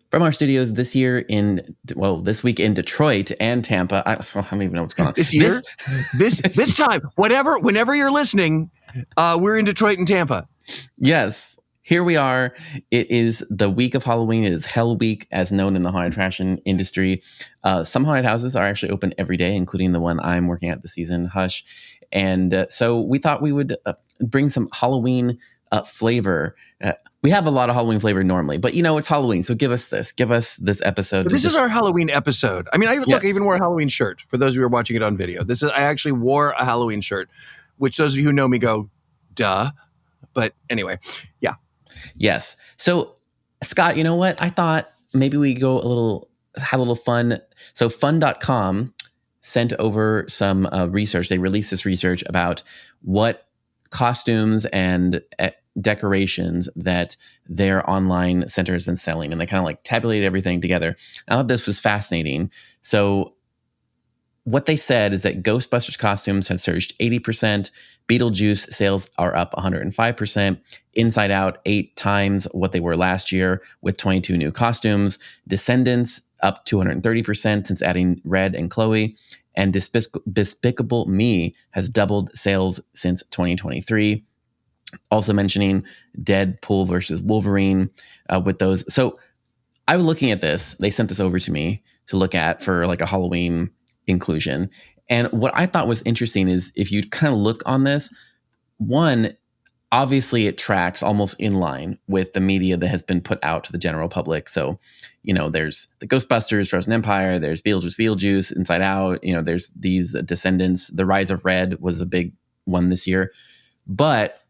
From our studios this week in Detroit and Tampa. I don't even know what's going on. This time, whenever you're listening, we're in Detroit and Tampa. Yes, here we are. It is the week of Halloween. It is Hell Week, as known in the haunted attraction industry. Some haunted houses are actually open every day, including the one I'm working at this season, Hush. And so we thought we would bring some Halloween flavor. We have a lot of Halloween flavor normally, but it's Halloween. So give us this episode. But this is our Halloween episode. I mean, I even wore a Halloween shirt for those of you who are watching it on video. I actually wore a Halloween shirt, which those of you who know me go, duh. But anyway, yeah. Yes. So Scott, you know what? I thought maybe we have a little fun. So fun.com sent over some research. They released this research about what costumes and decorations that their online center has been selling, and they kind of like tabulated everything together. I thought this was fascinating. So what they said is that Ghostbusters costumes have surged 80%, Beetlejuice sales are up 105%, Inside Out 8 times what they were last year with 22 new costumes, Descendants up 230% since adding Red and Chloe, and Despicable Me has doubled sales since 2023. Also mentioning Deadpool versus Wolverine with those. So I was looking at this. They sent this over to me to look at for like a Halloween inclusion. And what I thought was interesting is if you kind of look on this, one, obviously it tracks almost in line with the media that has been put out to the general public. So, there's the Ghostbusters, Frozen Empire, there's Beetlejuice, Inside Out, there's these Descendants. The Rise of Red was a big one this year. But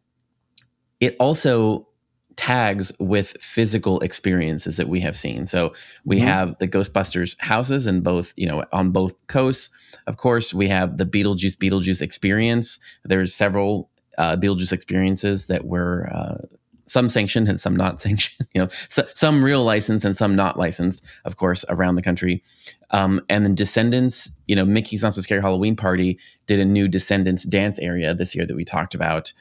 it also tags with physical experiences that we have seen. So we have the Ghostbusters houses in both, on both coasts. Of course, we have the Beetlejuice experience. There's several Beetlejuice experiences that were some sanctioned and some not sanctioned, some real licensed and some not licensed, of course, around the country. And then Descendants, Mickey's Not So Scary Halloween Party did a new Descendants dance area this year that we talked about.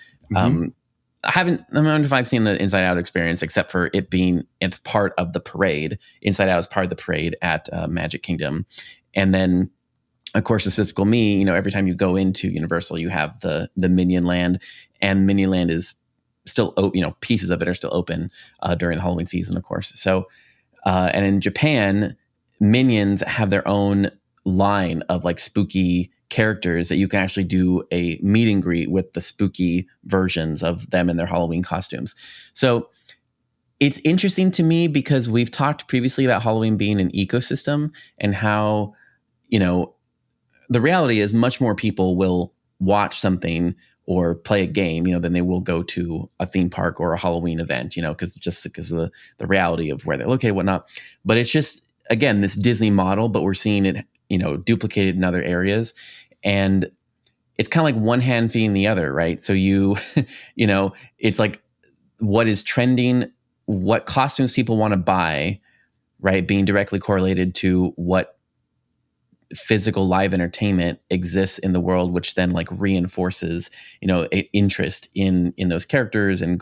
I don't know if I've seen the Inside Out experience, except for it's part of the parade. Inside Out is part of the parade at Magic Kingdom. And then, of course, Despicable Me, every time you go into Universal, you have the Minion Land, and Minion Land is still, pieces of it are still open during the Halloween season, of course. So, and in Japan, Minions have their own line of like spooky characters that you can actually do a meet and greet with the spooky versions of them in their Halloween costumes. So it's interesting to me because we've talked previously about Halloween being an ecosystem and how, the reality is much more people will watch something or play a game, than they will go to a theme park or a Halloween event, because of the reality of where they're located, whatnot. But it's just, again, this Disney model, but we're seeing it duplicated in other areas. And it's kind of like one hand feeding the other, right? So it's like what is trending, what costumes people want to buy, right? Being directly correlated to what physical live entertainment exists in the world, which then like reinforces, interest in those characters and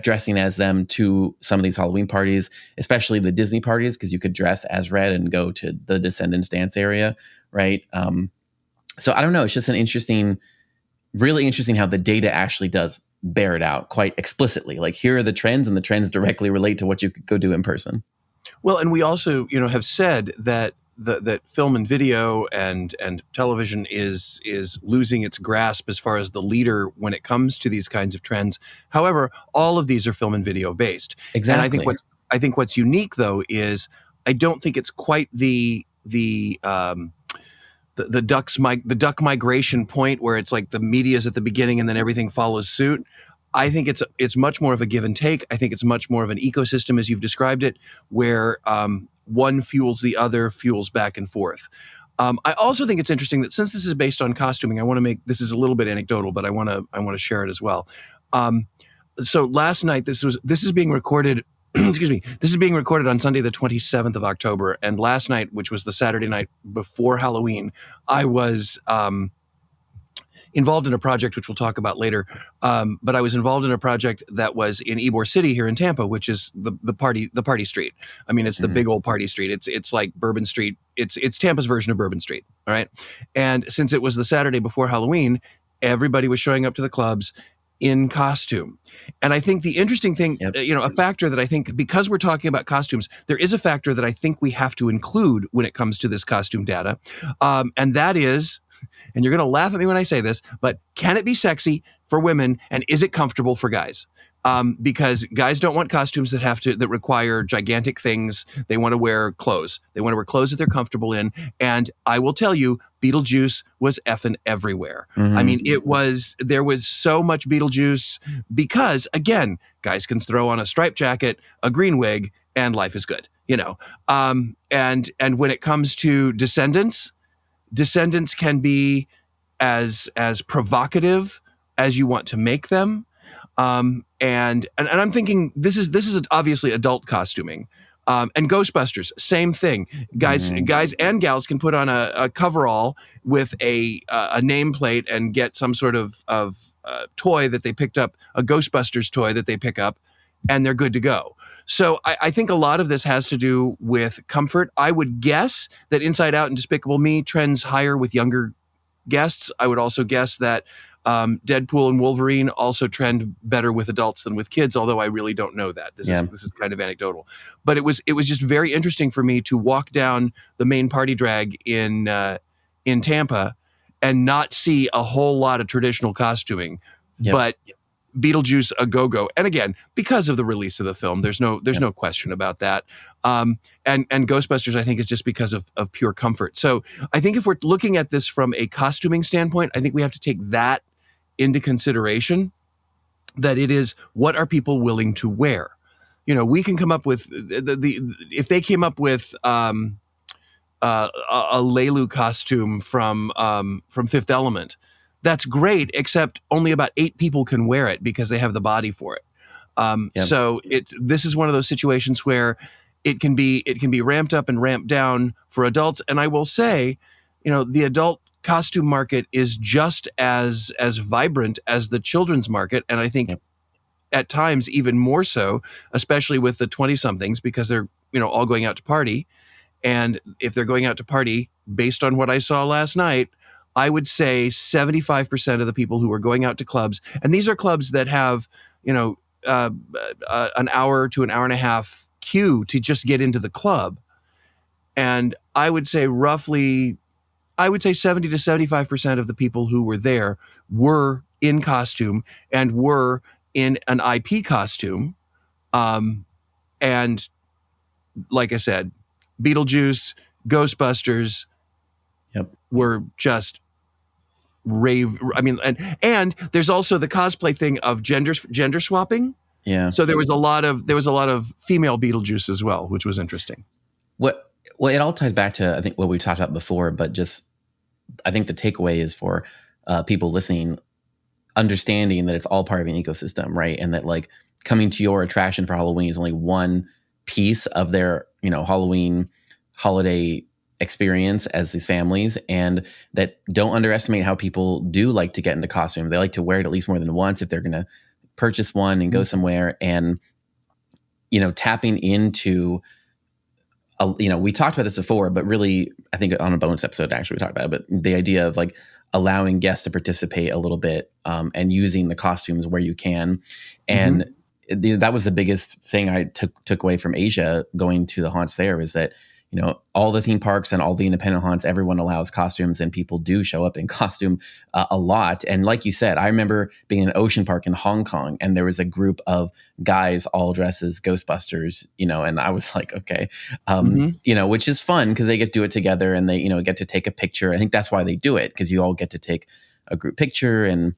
dressing as them to some of these Halloween parties, especially the Disney parties, because you could dress as Red and go to the Descendants dance area, right? So I don't know. It's just really interesting how the data actually does bear it out quite explicitly. Like here are the trends, and the trends directly relate to what you could go do in person. Well, and we also, have said that that film and video and television is losing its grasp as far as the leader when it comes to these kinds of trends. However, all of these are film and video based. Exactly. And I think what's unique though is I don't think it's quite the duck migration point where it's like the media's at the beginning and then everything follows suit. I think it's much more of a give and take. I think it's much more of an ecosystem as you've described it, where one fuels the other, fuels back and forth. I also think it's interesting that since this is based on costuming, I want to make this is a little bit anecdotal, but I want to share it as well. So last night, this is being recorded. Excuse me. This is being recorded on Sunday, the 27th of October, and last night, which was the Saturday night before Halloween, I was involved in a project which we'll talk about later. But I was involved in a project that was in Ybor City here in Tampa, which is the party street. I mean, it's the big old party street. It's like Bourbon Street. It's Tampa's version of Bourbon Street. All right. And since it was the Saturday before Halloween, everybody was showing up to the clubs in costume. And I think the interesting thing, a factor that I think, because we're talking about costumes, there is a factor that I think we have to include when it comes to this costume data. And that is, and you're going to laugh at me when I say this, but can it be sexy for women and is it comfortable for guys? Because guys don't want costumes that require gigantic things. They want to wear clothes. They want to wear clothes that they're comfortable in. And I will tell you, Beetlejuice was effing everywhere. I mean, there was so much Beetlejuice because, again, guys can throw on a striped jacket, a green wig, and life is good, And when it comes to Descendants can be as provocative as you want to make them. And I'm thinking this is obviously adult costuming. And Ghostbusters, same thing. Guys and gals can put on a coverall with a nameplate and get some sort of toy that they picked up, a Ghostbusters toy that they pick up, and they're good to go. So I think a lot of this has to do with comfort. I would guess that Inside Out and Despicable Me trends higher with younger guests. I would also guess that Deadpool and Wolverine also trend better with adults than with kids, although I really don't know that. This is kind of anecdotal. But it was just very interesting for me to walk down the main party drag in Tampa and not see a whole lot of traditional costuming, but Beetlejuice a go-go. And again, because of the release of the film, there's no question about that. And Ghostbusters, I think, is just because of pure comfort. So I think if we're looking at this from a costuming standpoint, I think we have to take that into consideration, that it is, what are people willing to wear? We can come up with if they came up with a Lelu costume from Fifth Element, that's great, except only about 8 people can wear it because they have the body for it. So this is one of those situations where it can be ramped up and ramped down for adults. And I will say, the adult costume market is just as vibrant as the children's market, and I think at times even more so, especially with the 20-somethings, because they're all going out to party. And if they're going out to party, based on what I saw last night, I would say 75% of the people who are going out to clubs, and these are clubs that have, an hour to an hour and a half queue to just get into the club. And I would say 70 to 75% of the people who were there were in costume and were in an IP costume. And like I said, Beetlejuice, Ghostbusters were just rave. I mean, and there's also the cosplay thing of gender swapping. Yeah. So there was a lot of female Beetlejuice as well, which was interesting. Well, it all ties back to, I think, what we talked about before, but just, I think the takeaway is for people listening, understanding that it's all part of an ecosystem, right? And that, like, coming to your attraction for Halloween is only one piece of their, Halloween holiday experience as these families, and that don't underestimate how people do like to get into costume. They like to wear it at least more than once if they're going to purchase one and go somewhere. And, tapping into, we talked about this before, but really, I think on a bonus episode, actually, we talked about it, but the idea of, like, allowing guests to participate a little bit and using the costumes where you can. And that was the biggest thing I took away from Asia going to the haunts there, is that, all the theme parks and all the independent haunts, everyone allows costumes, and people do show up in costume a lot. And like you said, I remember being in an ocean park in Hong Kong, and there was a group of guys all dressed as Ghostbusters, and I was like, okay, which is fun because they get to do it together and they, get to take a picture. I think that's why they do it, because you all get to take a group picture and,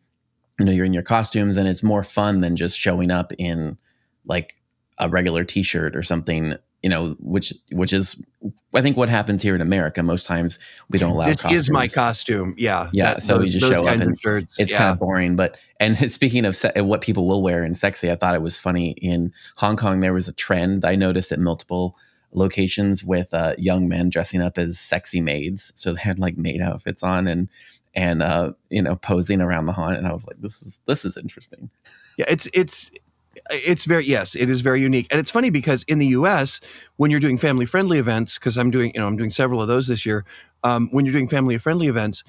you're in your costumes, and it's more fun than just showing up in, like, a regular t-shirt or something, which is, I think, what happens here in America. Most times we don't allow this costumes. Is my costume. Yeah. Yeah. So you just show up and it's kind of boring. And speaking of what people will wear in sexy, I thought it was funny in Hong Kong, there was a trend I noticed at multiple locations with young men dressing up as sexy maids. So they had like maid outfits on and posing around the haunt, and I was like, this is interesting. Yeah, it's very, yes, it is very unique. And it's funny because in the US, when you're doing family friendly events, because I'm doing several of those this year, when you're doing family friendly events,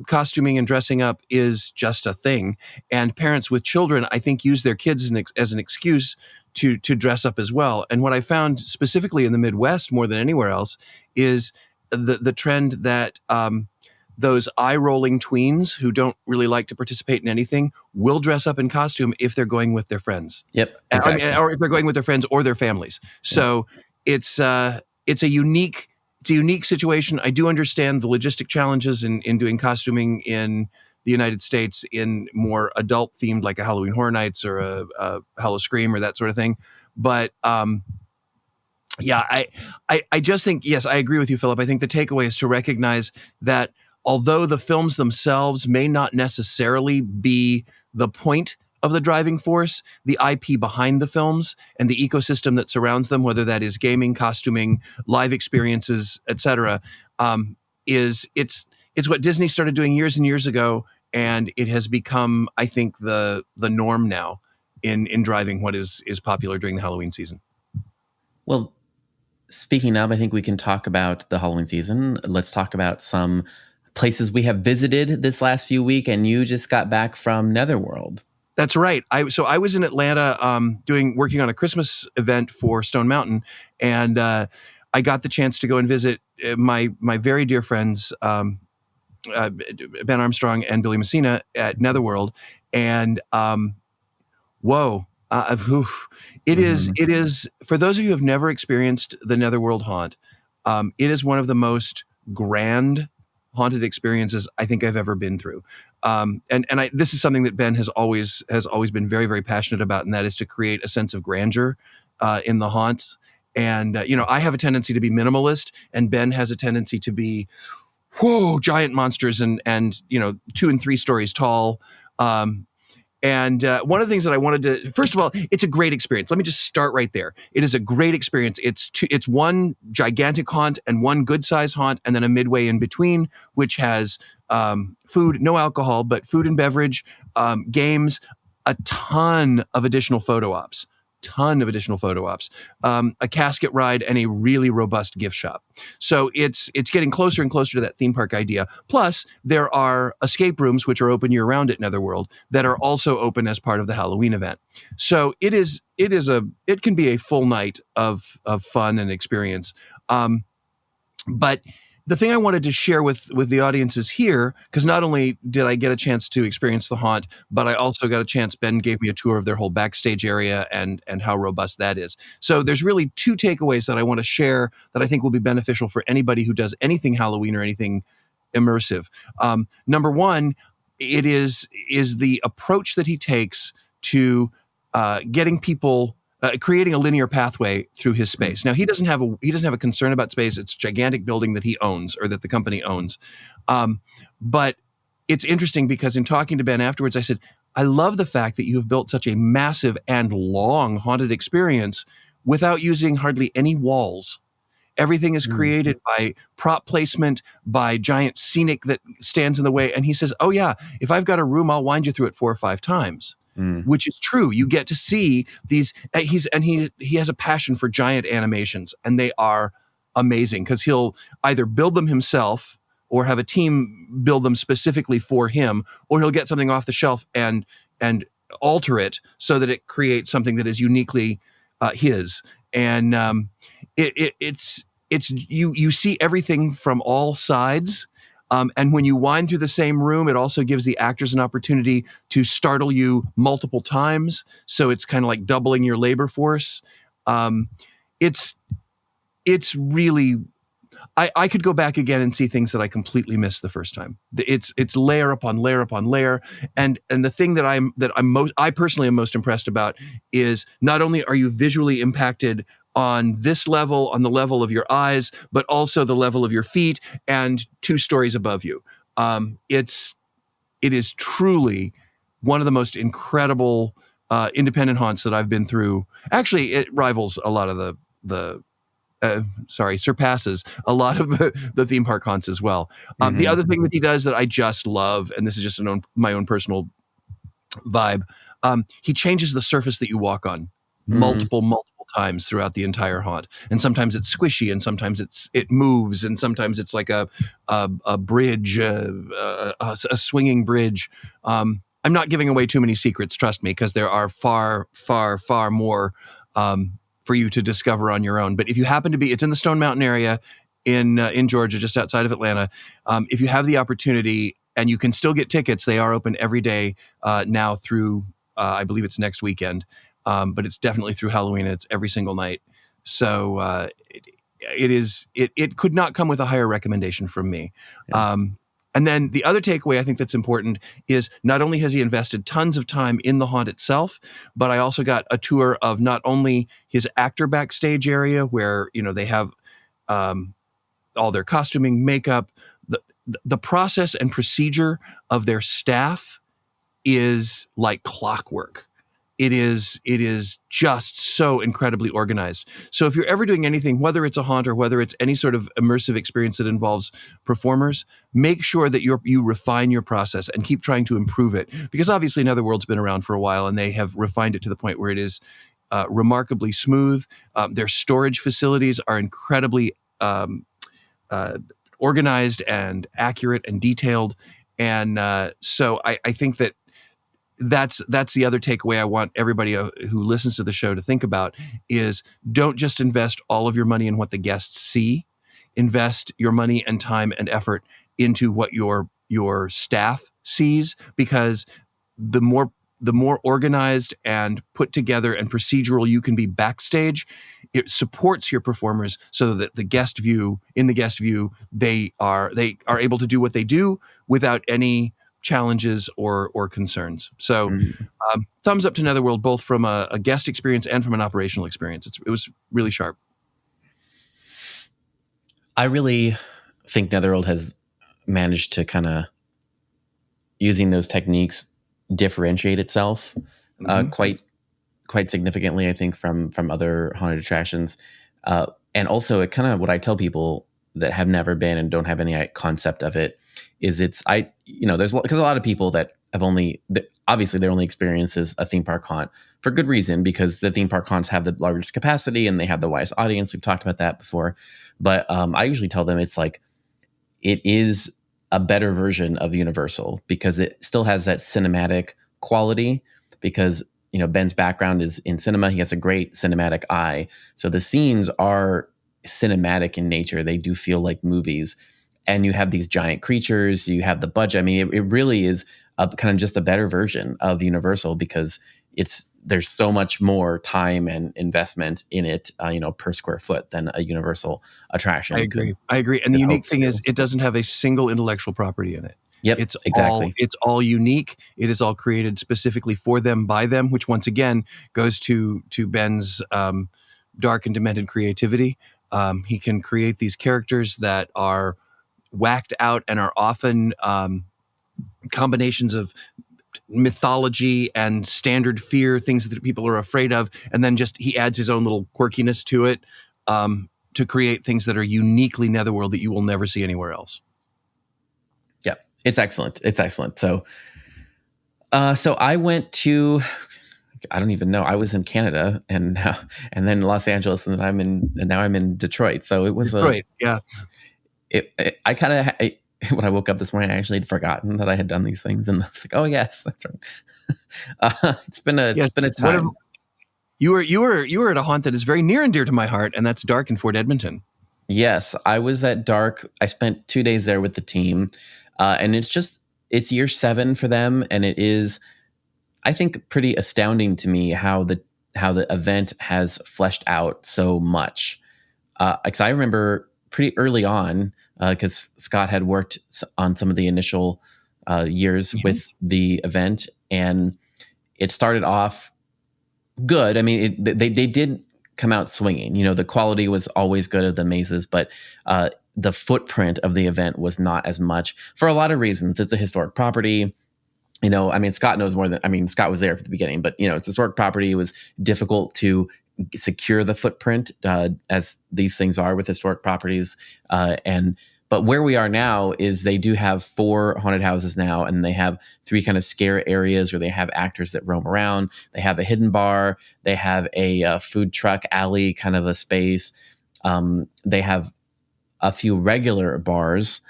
costuming and dressing up is just a thing. And parents with children, I think, use their kids as an excuse to dress up as well. And what I found specifically in the Midwest more than anywhere else is the trend that those eye-rolling tweens who don't really like to participate in anything will dress up in costume if they're going with their friends. Yep, exactly. Or if they're going with their friends or their families. So it's a unique situation. I do understand the logistic challenges in doing costuming in the United States in more adult themed, like a Halloween Horror Nights or a Hallow Scream or that sort of thing. But yeah, I just think, yes, I agree with you, Philip. I think the takeaway is to recognize that although the films themselves may not necessarily be the point of the driving force, the IP behind the films and the ecosystem that surrounds them, whether that is gaming, costuming, live experiences, etc., it's what Disney started doing years and years ago, and it has become, I think, the norm now in driving what is popular during the Halloween season. Well, speaking of, I think we can talk about the Halloween season. Let's talk about some places we have visited this last few weeks, and you just got back from Netherworld. That's right. So I was in Atlanta working on a Christmas event for Stone Mountain, and I got the chance to go and visit my very dear friends Ben Armstrong and Billy Messina at Netherworld, and whoa. It is for those of you who have never experienced the Netherworld haunt, it is one of the most grand haunted experiences I think I've ever been through. This is something that Ben has always been very, very passionate about, and that is to create a sense of grandeur in the haunts. And I have a tendency to be minimalist, and Ben has a tendency to be, giant monsters and 2 and 3 stories tall. And one of the things that I wanted to, first of all, it's a great experience. Let me just start right there. It is a great experience. It's one gigantic haunt and one good size haunt, and then a midway in between, which has food, no alcohol, but food and beverage, games, a ton of additional photo ops, a casket ride, and a really robust gift shop. So it's getting closer and closer to that theme park idea. Plus, there are escape rooms which are open year round at Netherworld that are also open as part of the Halloween event. So it can be a full night of fun and experience. But the thing I wanted to share with the audiences here, because not only did I get a chance to experience the haunt, but I also got a chance, Ben gave me a tour of their whole backstage area and how robust that is. So there's really 2 takeaways that I want to share that I think will be beneficial for anybody who does anything Halloween or anything immersive. Number one, it is the approach that he takes to getting people creating a linear pathway through his space. Now, he doesn't have a concern about space. It's a gigantic building that he owns or that the company owns. But it's interesting because in talking to Ben afterwards, I said, I love the fact that you have built such a massive and long haunted experience without using hardly any walls. Everything is created by prop placement, by giant scenic that stands in the way. And he says, oh yeah, if I've got a room, I'll wind you through it 4 or 5 times. Which is true. You get to see these. He has a passion for giant animations, and they are amazing because he'll either build them himself or have a team build them specifically for him, or he'll get something off the shelf and alter it so that it creates something that is uniquely his. And it's you see everything from all sides. And when you wind through the same room, it also gives the actors an opportunity to startle you multiple times. So it's kind of like doubling your labor force. It's really, I could go back again and see things that I completely missed the first time. It's layer upon layer upon layer. And the thing that I personally am most impressed about is not only are you visually impacted on this level, on the level of your eyes, but also the level of your feet and 2 stories above you. It is truly one of the most incredible independent haunts that I've been through. Actually, it rivals a lot of the surpasses a lot of the theme park haunts as well. The other thing that he does that I just love, and this is just my own personal vibe, he changes the surface that you walk on multiple times throughout the entire haunt, and sometimes it's squishy, and sometimes it moves, and sometimes it's like a bridge, a swinging bridge. I'm not giving away too many secrets, trust me, because there are far more for you to discover on your own. But if you happen to be, it's in the Stone Mountain area in Georgia, just outside of Atlanta. If you have the opportunity, and you can still get tickets, they are open every day now through, I believe it's next weekend, but it's definitely through Halloween. And it's every single night. So it could not come with a higher recommendation from me. Yeah. And then the other takeaway I think that's important is not only has he invested tons of time in the haunt itself, but I also got a tour of not only his actor backstage area where, they have all their costuming, makeup, the process and procedure of their staff is like clockwork. It is just so incredibly organized. So if you're ever doing anything, whether it's a haunt or whether it's any sort of immersive experience that involves performers, make sure that you refine your process and keep trying to improve it. Because obviously Netherworld's been around for a while and they have refined it to the point where it is remarkably smooth. Their storage facilities are incredibly organized and accurate and detailed. And so I think that's the other takeaway I want everybody who listens to the show to think about is don't just invest all of your money in what the guests see. Invest your money and time and effort into what your staff sees, because the more organized and put together and procedural you can be backstage, it supports your performers so that in the guest view, they are able to do what they do without any challenges or concerns. So thumbs up to Netherworld, both from a guest experience and from an operational experience. It was really sharp. I really think Netherworld has managed to kind of, using those techniques, differentiate itself quite significantly, I think, from other haunted attractions. And also, it kind of, what I tell people that have never been and don't have any concept of it is there's because a lot of people that have obviously their only experience is a theme park haunt for good reason, because the theme park haunts have the largest capacity and they have the widest audience. We've talked about that before, but I usually tell them it's like, it is a better version of Universal because it still has that cinematic quality, because Ben's background is in cinema. He has a great cinematic eye. So the scenes are cinematic in nature. They do feel like movies. And you have these giant creatures, you have the budget. I mean, it really is kind of just a better version of Universal, because there's so much more time and investment in it, per square foot than a Universal attraction. I agree. And the unique thing is it doesn't have a single intellectual property in it. Yep, exactly. It's all unique. It is all created specifically for them, by them, which once again goes to Ben's dark and demented creativity. He can create these characters that are whacked out and are often combinations of mythology and standard fear, things that people are afraid of, and then just he adds his own little quirkiness to it to create things that are uniquely Netherworld that you will never see anywhere else. Yeah, it's excellent. So I went to, I don't even know. I was in Canada and then Los Angeles, and then now I'm in Detroit. So it was Detroit. Yeah. I kind of, when I woke up this morning, I actually had forgotten that I had done these things, and I was like, "Oh yes, that's right." It's been a time. You were at a haunt that is very near and dear to my heart, and that's Dark in Fort Edmonton. Yes, I was at Dark. I spent 2 days there with the team, and it's year 7 for them, and it is, I think, pretty astounding to me how the event has fleshed out so much. Because I remember pretty early on, because Scott had worked on some of the initial years with the event, and it started off good. I mean, they did come out swinging. The quality was always good of the mazes, but the footprint of the event was not as much for a lot of reasons. It's a historic property. Scott knows more than, Scott was there from the beginning, but it's a historic property. It was difficult to secure the footprint as these things are with historic properties. But where we are now is they do have 4 haunted houses now, and they have 3 kind of scare areas where they have actors that roam around. They have a hidden bar. They have a food truck alley kind of a space. They have a few regular bars,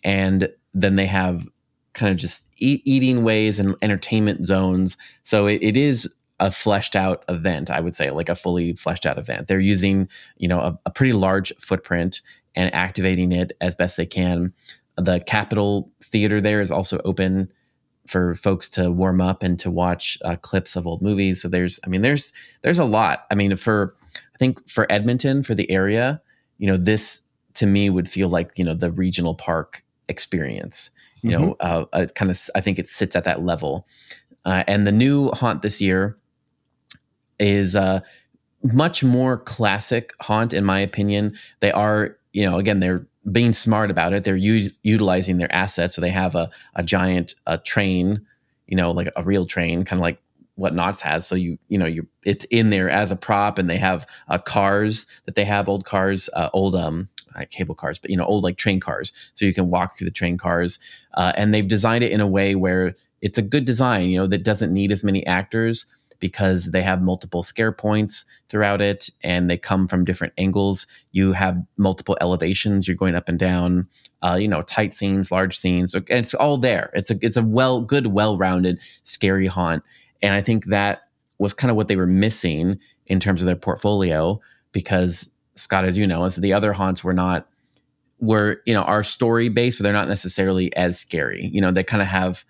and then they have kind of just eating ways and entertainment zones. So it is a fleshed out event, I would say, like a fully fleshed out event. They're using, a pretty large footprint and activating it as best they can. The Capitol Theater there is also open for folks to warm up and to watch clips of old movies. So there's a lot. I think for Edmonton, for the area, this to me would feel like, the regional park experience. I think it sits at that level. And the new haunt this year is much more classic haunt, in my opinion. They are, again, they're being smart about it. They're utilizing their assets. So they have a giant train, like a real train, kind of like what Knott's has. So it's in there as a prop, and they have cars that they have, old cars, old cable cars, but old like train cars. So you can walk through the train cars, and they've designed it in a way where it's a good design, that doesn't need as many actors, because they have multiple scare points throughout it, and they come from different angles. You have multiple elevations. You're going up and down, tight scenes, large scenes. So it's all there. It's a well-rounded, scary haunt. And I think that was kind of what they were missing in terms of their portfolio, because Scott, as you know, as the other haunts are story based, but they're not necessarily as scary. They kind of have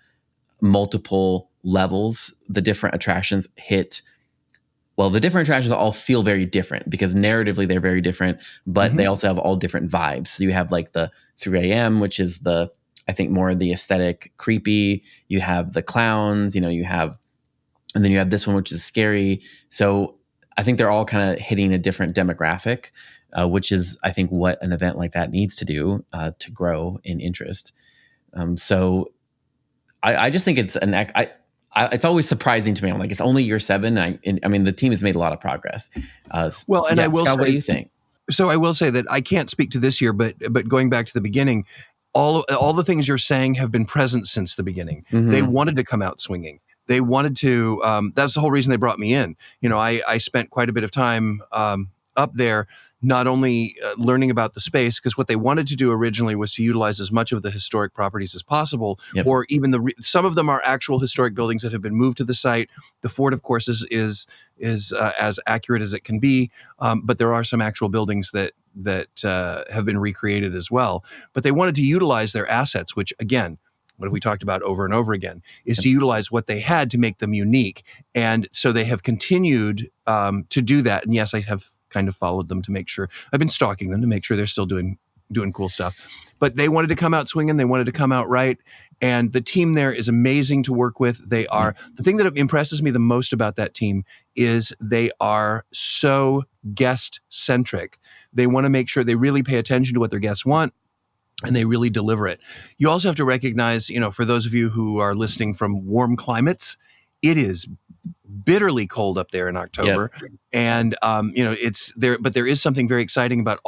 multiple levels. The different attractions all feel very different, because narratively they're very different, but they also have all different vibes. So you have like the 3 a.m., which is I think more of the aesthetic creepy. You have the clowns, and then you have this one, which is scary. So I think they're all kind of hitting a different demographic, which is, I think, what an event like that needs to do to grow in interest. So I just think it's it's always surprising to me. I'm like, it's only year 7. The team has made a lot of progress. I will Scott, say, what do you think? So I will say that I can't speak to this year, but going back to the beginning, all the things you're saying have been present since the beginning. Mm-hmm. They wanted to come out swinging. They wanted to. That's the whole reason they brought me in. I spent quite a bit of time up there, not only learning about the space, because what they wanted to do originally was to utilize as much of the historic properties as possible, or even some of them are actual historic buildings that have been moved to the site. The fort, of course, is as accurate as it can be, but there are some actual buildings that have been recreated as well. But they wanted to utilize their assets, which again, what have we talked about over and over again, is to utilize what they had to make them unique. And so they have continued to do that. And yes, I have kind of followed them to make sure. I've been stalking them to make sure they're still doing cool stuff. But they wanted to come out swinging. They wanted to come out right. And the team there is amazing to work with. They are, the thing that impresses me the most about that team is they are so guest-centric. They want to make sure they really pay attention to what their guests want, and they really deliver it. You also have to recognize, for those of you who are listening from warm climates, it is bitterly cold up there in October. Yep. And, it's there, but there is something very exciting about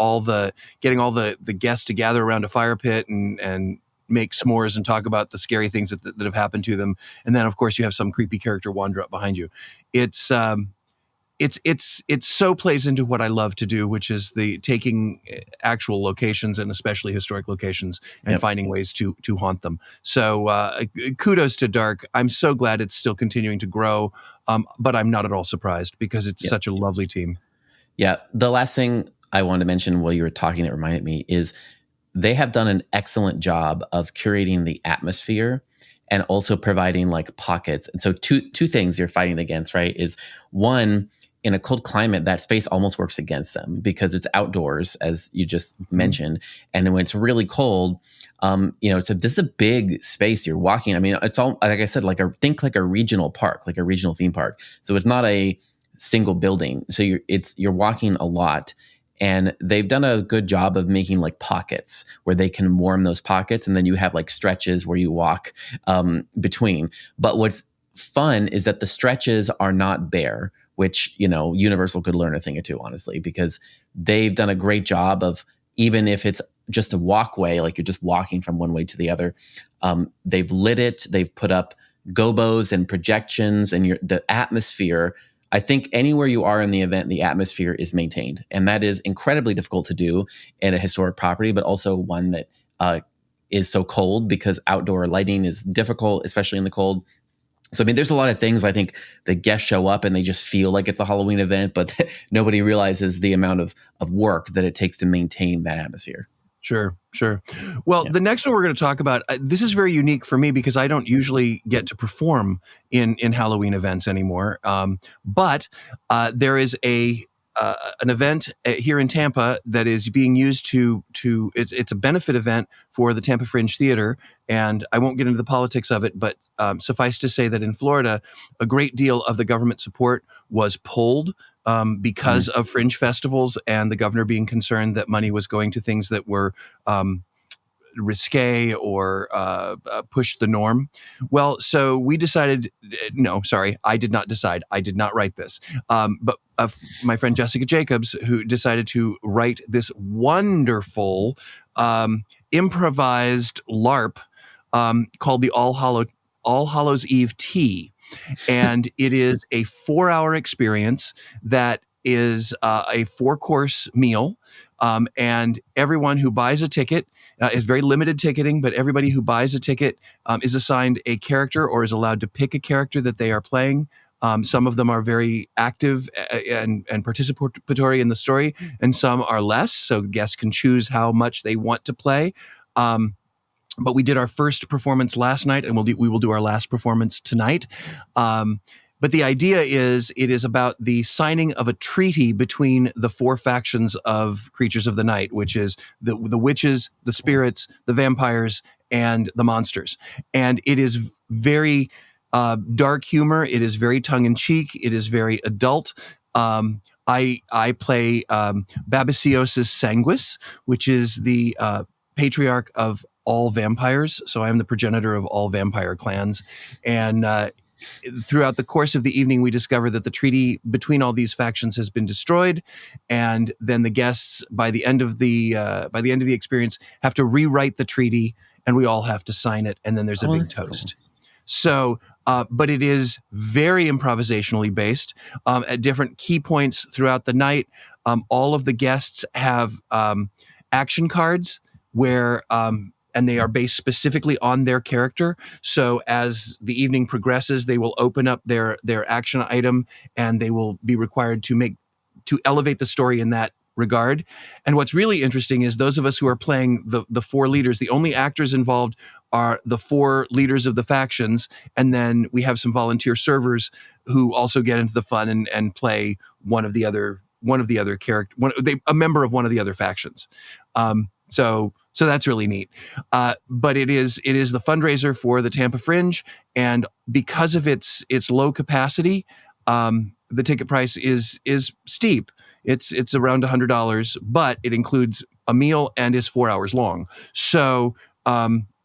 getting all the guests to gather around a fire pit and make s'mores and talk about the scary things that have happened to them. And then of course you have some creepy character wander up behind you. It's so plays into what I love to do, which is the taking actual locations and especially historic locations and finding ways to haunt them. So kudos to Dark. I'm so glad it's still continuing to grow, but I'm not at all surprised because it's such a lovely team. Yeah. The last thing I wanted to mention while you were talking, it reminded me, is they have done an excellent job of curating the atmosphere and also providing like pockets. And so two things you're fighting against, right, is one, in a cold climate, that space almost works against them because it's outdoors, as you just mentioned. And when it's really cold, this is a big space you're walking. I mean, it's all, like I said, think like a regional park, like a regional theme park. So it's not a single building. So you're walking a lot. And they've done a good job of making like pockets where they can warm those pockets. And then you have like stretches where you walk between. But what's fun is that the stretches are not bare, which, Universal could learn a thing or two, honestly, because they've done a great job of, even if it's just a walkway, like you're just walking from one way to the other, they've lit it, they've put up gobos and projections, and the atmosphere. I think anywhere you are in the event, the atmosphere is maintained. And that is incredibly difficult to do in a historic property, but also one that is so cold, because outdoor lighting is difficult, especially in the cold. So, I mean, there's a lot of things. I think the guests show up and they just feel like it's a Halloween event, but nobody realizes the amount of work that it takes to maintain that atmosphere. Sure. Well, The next one we're going to talk about, this is very unique for me because I don't usually get to perform in Halloween events anymore. But there is an event here in Tampa that is being used to it's a benefit event for the Tampa Fringe Theater. And I won't get into the politics of it, but suffice to say that in Florida, a great deal of the government support was pulled because of fringe festivals, and the governor being concerned that money was going to things that were risque or push the norm. Well, so we decided, no, sorry, I did not decide. I did not write this. But my friend Jessica Jacobs, who decided to write this wonderful improvised LARP called the All Hallows Eve Tea. And it is a 4-hour experience that is a 4-course meal. And everyone who buys a ticket is very limited ticketing, but everybody who buys a ticket is assigned a character or is allowed to pick a character that they are playing. Some of them are very active and participatory in the story, and some are less. So guests can choose how much they want to play. But we did our first performance last night, and we will do our last performance tonight. But the idea is, it is about the signing of a treaty between the 4 factions of Creatures of the Night, which is the witches, the spirits, the vampires, and the monsters. And it is very dark humor. It is very tongue-in-cheek. It is very adult. I play Babesiosis Sanguis, which is the patriarch of all vampires. So I am the progenitor of all vampire clans. And throughout the course of the evening, we discover that the treaty between all these factions has been destroyed, and then the guests, by the end of the experience, have to rewrite the treaty, and we all have to sign it, and then there's a big toast. Cool. So, but it is very improvisationally based. At different key points throughout the night, all of the guests have action cards where and they are based specifically on their character. So as the evening progresses, they will open up their action item, and they will be required to elevate the story in that regard. And what's really interesting is those of us who are playing the 4 leaders, the only actors involved are the 4 leaders of the factions, and then we have some volunteer servers who also get into the fun and play one of the other character, a member of one of the other factions. So that's really neat. But it is the fundraiser for the Tampa Fringe, and because of its low capacity, the ticket price is steep. It's around $100, but it includes a meal and is 4 hours long. So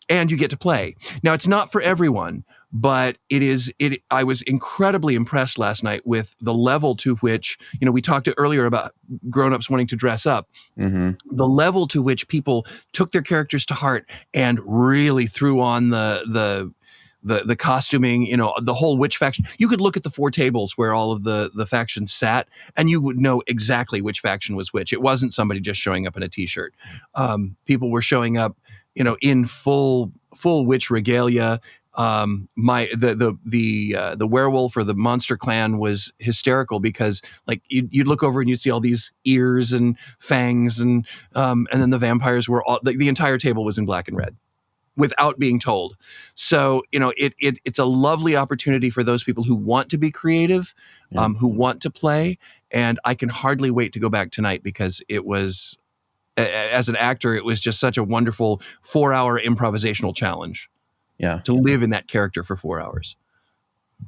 and you get to play. Now, it's not for everyone, but I was incredibly impressed last night with the level to which, we talked earlier about grown-ups wanting to dress up. Mm-hmm. The level to which people took their characters to heart and really threw on the costuming, the whole witch faction. You could look at the 4 tables where all of the factions sat, and you would know exactly which faction was which. It wasn't somebody just showing up in a t-shirt. People were showing up, in full witch regalia. The werewolf or the monster clan was hysterical because, like, you'd look over and you'd see all these ears and fangs, and then the vampires were all, the entire table was in black and red, without being told. So, it's a lovely opportunity for those people who want to be creative, who want to play. And I can hardly wait to go back tonight, because it was, as an actor, it was just such a wonderful 4-hour improvisational challenge. Yeah. To live in that character for 4 hours.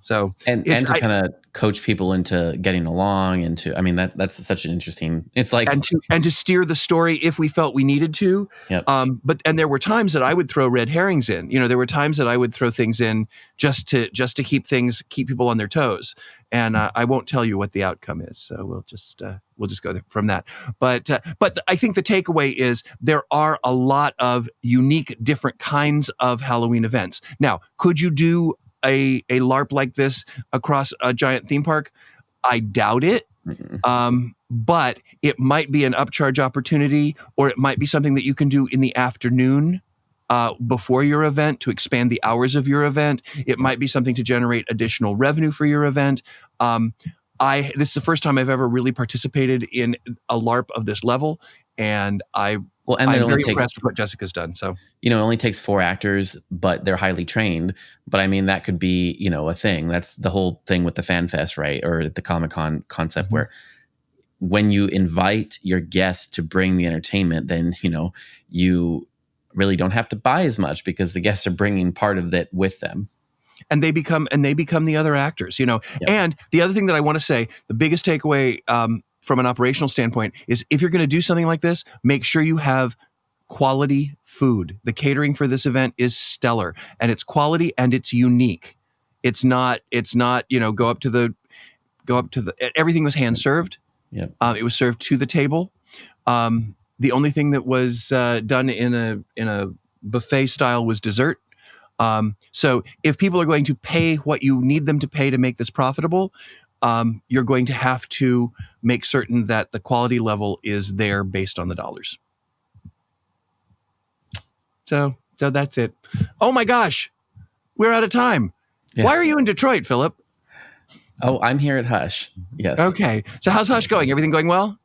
So and to kind of coach people into getting along, and to, I mean, that's such an interesting. It's like, and to steer the story if we felt we needed to. yep. But there were times that I would throw red herrings in. There were times that I would throw things in just to keep people on their toes. And I won't tell you what the outcome is. So we'll just go from that. But I think the takeaway is there are a lot of unique, different kinds of Halloween events. Now, could you do a LARP like this across a giant theme park? I doubt it. But it might be an upcharge opportunity, or it might be something that you can do in the afternoon before your event to expand the hours of your event. It might be something to generate additional revenue for your event. This is the first time I've ever really participated in a LARP of this level, and I'm very impressed with what Jessica's done. So, it only takes 4 actors, but they're highly trained. But I mean, that could be, a thing. That's the whole thing with the Fan Fest, right? Or the Comic-Con concept, where when you invite your guests to bring the entertainment, then, you really don't have to buy as much because the guests are bringing part of it with them. And they become the other actors, Yep. And the other thing that I want to say, the biggest takeaway from an operational standpoint is, if you're going to do something like this, make sure you have quality food. The catering for this event is stellar, and it's quality and it's unique. It's not, go up to the, everything was hand served. Yep. It was served to the table. The only thing that was done in a buffet style was dessert. So if people are going to pay what you need them to pay to make this profitable, you're going to have to make certain that the quality level is there based on the dollars. So that's it. Oh my gosh, we're out of time. Yeah. Why are you in Detroit, Philip? Oh, I'm here at Hush. Yes. Okay. So how's Hush going? Everything going well?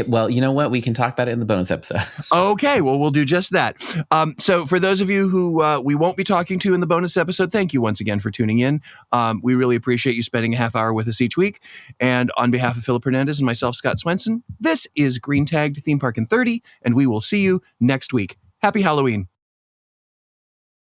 Well, you know what? We can talk about it in the bonus episode. Okay. Well, we'll do just that. So for those of you who we won't be talking to in the bonus episode, thank you once again for tuning in. We really appreciate you spending a half hour with us each week. And on behalf of Philip Hernandez and myself, Scott Swenson, this is Green Tagged Theme Park in 30, and we will see you next week. Happy Halloween.